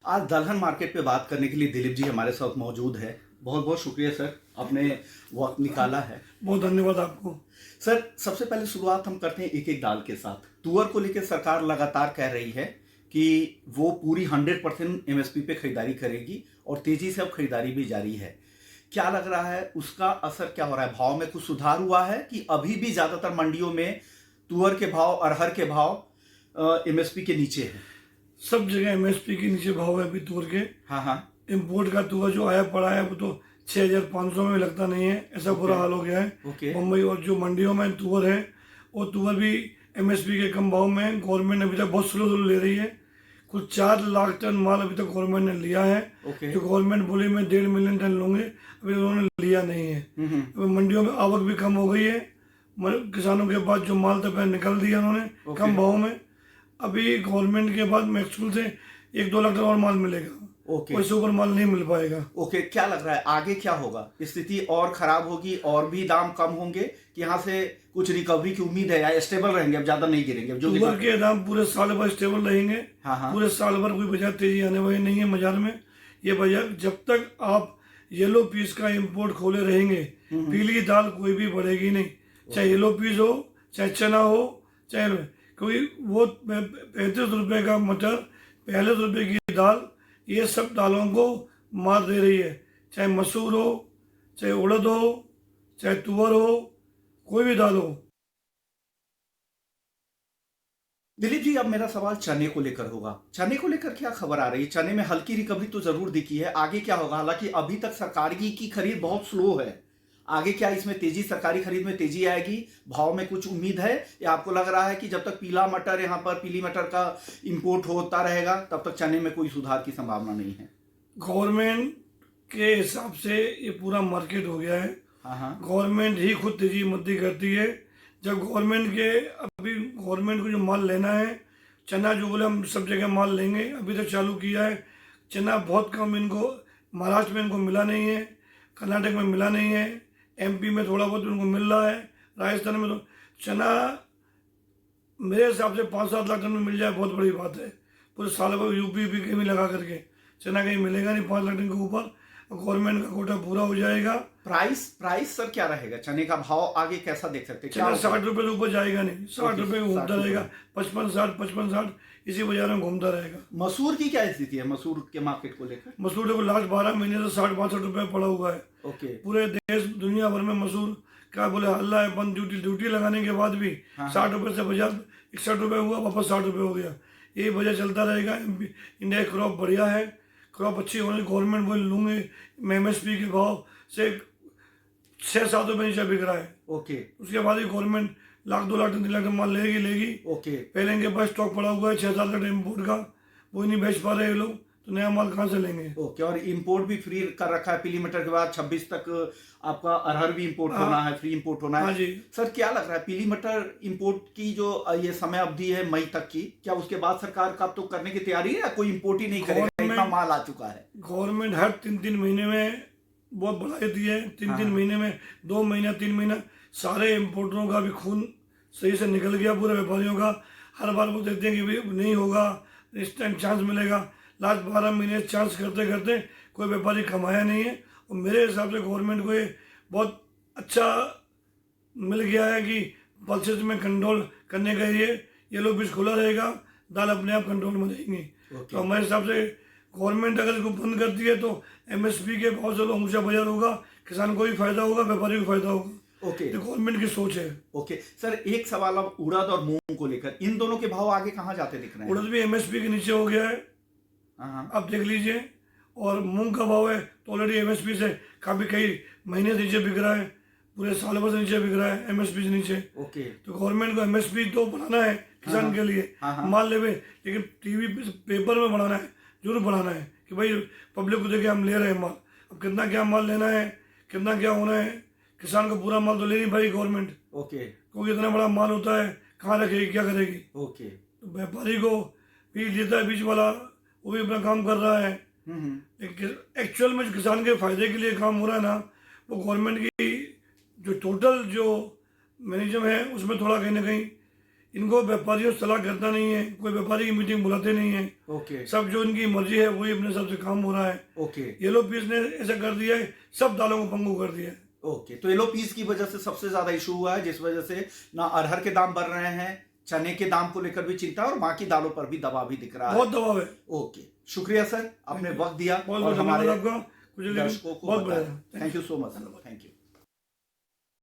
आज दलहन मार्केट पे बात करने के लिए दिलीप जी हमारे साथ मौजूद है। बहुत बहुत शुक्रिया सर, आपने वक्त निकाला है। बहुत धन्यवाद आपको। सर, सबसे पहले शुरुआत हम करते हैं एक एक दाल के साथ। तुअर को लेकर सरकार लगातार कह रही है कि वो पूरी 100% एमएसपी पे खरीदारी करेगी और तेजी से अब खरीदारी भी जारी है। क्या लग रहा है, उसका असर क्या हो रहा है? भाव में कुछ सुधार हुआ है कि अभी भी ज्यादातर मंडियों में तुअर के भाव, अरहर के भाव एमएसपी के नीचे है? सब जगह एमएसपी के नीचे भाव है अभी तुअर के। हाँ हाँ। इम्पोर्ट का तुअर जो आया पड़ा है वो तो 6,500 में लगता नहीं है, ऐसा बुरा हाल हो गया है मुंबई। और जो मंडियों में तुअर है वो तुअर भी एमएसपी के कम भाव में गवर्नमेंट अभी तक बहुत स्लो ले रही है। कुछ 4 लाख टन माल अभी तक गवर्नमेंट ने लिया है। जो गवर्नमेंट बोली मैं 1.5 मिलियन टन लूंगे, अभी उन्होंने लिया नहीं है। अभी मंडियों में आवक भी कम हो गई है। किसानों के पास जो माल था निकल दिया उन्होंने कम भाव में। अभी गवर्नमेंट के बाद मैक्सुअल से 1-2 लाख टन और माल मिलेगा। उससे ऊपर माल नहीं मिल पाएगा। क्या लग रहा है आगे क्या होगा? स्थिति और खराब होगी और भी दाम कम होंगे कि यहाँ से कुछ रिकवरी की उम्मीद है या स्टेबल रहेंगे, अब ज्यादा नहीं गिरेंगे? जो तुअर के दाम पूरे साल भर स्टेबल रहेंगे। हाँ। पूरे साल भर कोई बाजार तेजी आने वाली नहीं है बाजार में। ये बाजार जब तक आप येलो पीस का इम्पोर्ट खोले रहेंगे, पीली दाल कोई भी बढ़ेगी नहीं। चाहे येलो पीस हो, चाहे चना हो, चाहे क्योंकि वो 35 रुपए का मटर, 45 रुपए की दाल, ये सब दालों को मार दे रही है। चाहे मसूर हो, चाहे उड़द हो, चाहे तुअर हो, कोई भी दाल हो। दिलीप जी, अब मेरा सवाल चने को लेकर होगा। चने को लेकर क्या खबर आ रही है? चने में हल्की रिकवरी तो जरूर दिखी है, आगे क्या होगा? हालांकि अभी तक सरकारी की खरीद बहुत स्लो है। आगे क्या इसमें तेजी, सरकारी खरीद में तेजी आएगी? भाव में कुछ उम्मीद है या आपको लग रहा है कि जब तक पीला मटर, यहाँ पर पीली मटर का इंपोर्ट होता रहेगा तब तक चने में कोई सुधार की संभावना नहीं है? गवर्नमेंट के हिसाब से ये पूरा मार्केट हो गया है। गवर्नमेंट ही खुद तेजी मद्दी करती है। जब गवर्नमेंट को जो माल लेना है, चना जो बोले हम सब जगह माल लेंगे, अभी तो चालू किया है। चना बहुत कम इनको महाराष्ट्र में इनको मिला नहीं है, कर्नाटक में मिला नहीं है, एमपी में थोड़ा बहुत उनको मिल रहा है, राजस्थान में तो चना मेरे हिसाब से 5-7 लाख टन में मिल जाए बहुत बड़ी बात है। पूरे साल भर यूपी कहीं भी लगा करके चना कहीं मिलेगा नहीं 5 लाख टन के ऊपर। गवर्नमेंट का कोटा पूरा हो जाएगा। प्राइस सर क्या रहेगा? चने का भाव आगे कैसा देख सकते हैं? चना 60 रुपये से ऊपर जाएगा नहीं, 60 रुपये घूमता रहेगा। 55-60 इसी बाजार में घूमता रहेगा। मसूर की क्या स्थिति है, मसूर के मार्केट को लेकर? मसूर को लास्ट 12 महीने से 60-62 रुपये पड़ा हुआ है। पूरे देश दुनिया भर में मसूर क्या बोले हल्ला है। बंद ड्यूटी लगाने के बाद भी 60 रुपये से बाजार 61 रुपये हुआ, वापस 60 रुपये हो गया। ये वजह चलता रहेगा। इंडिया की क्रॉप बढ़िया है, क्रॉप अच्छी होने गवर्नमेंट बोले लूंगे। एमएसपी के भाव से 6-7 रुपये नीचे बिक रहा है। उसके बाद ही government 1-2 lakh ton 3 lakh ton माल लेगी। पहले इनके पास स्टॉक पड़ा हुआ है 6-7 लाख टन इम्पोर्ट का, वो नहीं बेच पा रहे ये लोग, तो नया माल कहाँ से लेंगे? और इंपोर्ट भी फ्री कर रखा है पीली मटर के बाद 26 तक आपका अरहर भी इंपोर्ट होना है, फ्री इंपोर्ट होना है। हाँ जी सर, क्या लग रहा है पीली मटर इंपोर्ट की जो ये समय अवधि है मई तक की, क्या उसके बाद सरकार का तो करने की तैयारी है या कोई इंपोर्ट ही नहीं करेगा, इतना माल आ चुका है? गवर्नमेंट हर 3-3 महीने में बहुत बढ़ाई दी है। 3-3 महीने में 2 महीना 3 महीना सारे इम्पोर्टरों का भी खून सही से निकल गया, पूरे व्यापारियों का। हर बार वो देखते हैं कि भाई नहीं होगा, इस टाइम चांस मिलेगा। लास्ट 12 महीने चांस करते करते कोई व्यापारी कमाया नहीं है। और मेरे हिसाब से गवर्नमेंट को ये बहुत अच्छा मिल गया है कि पल्सेस में कंट्रोल करने के लिए येलो पीस खुला रहेगा, दाल अपने आप कंट्रोल में रहेंगी। तो हमारे हिसाब से गवर्नमेंट अगर इसको बंद करती है तो एमएसपी के बहुत से ऊंचा बाजार होगा, किसान को भी फायदा होगा, व्यापारी को फायदा होगा। तो गवर्नमेंट की सोच है। सर, एक सवाल अब उड़द और मूंग को लेकर, इन दोनों के भाव आगे कहाँ जाते दिख रहे हैं? उड़द भी एमएसपी के नीचे हो गया है, आप देख लीजिए। और मूंग का भाव है तो ऑलरेडी एमएसपी से काफी कई महीने से नीचे बिक रहा है, पूरे साल भर से नीचे बिक रहा है एमएसपी से नीचे। तो गवर्नमेंट को एमएसपी तो बढ़ाना है किसान के लिए, माल लेवे, लेकिन टीवी पेपर में बढ़ाना है, जरूर बढ़ाना है कि भाई पब्लिक को देखे हम ले रहे हैं माल। अब कितना क्या माल लेना है, कितना क्या होना है, किसान को पूरा माल तो ले नहीं भाई गवर्नमेंट। क्योंकि इतना बड़ा माल होता है, कहाँ रखेगी, क्या करेगी? तो व्यापारी को भी लेता है बीच वाला, वो भी अपना काम कर रहा है। एक्चुअल में किसान के फायदे के लिए काम हो रहा है ना, वो गवर्नमेंट की जो टोटल जो मैनेजमेंट है उसमें थोड़ा कहीं ना कहीं इनको व्यापारियों से सलाह करता नहीं है, कोई व्यापारी की मीटिंग बुलाते नहीं है। ओके सब जो इनकी मर्जी है वही अपने हिसाब से काम हो रहा है। ओके येलो पीस ने ऐसा कर दिया है, सब दालों को पंगु कर दिया है। ओके, तो येलो पीस की वजह से सबसे ज्यादा इशू हुआ है, जिस वजह से ना अरहर के दाम बढ़ रहे हैं, चने के दाम को लेकर भी चिंता है और बाकी दालों पर भी दबाव भी दिख रहा है। बहुत दबाव है। ओके, शुक्रिया सर, आपने वक्त दिया बहुत और बहुत हमारे धन्यवाद आपका। दर्शकों को बहुत बताया। बढ़िया। Thank you so much, thank you.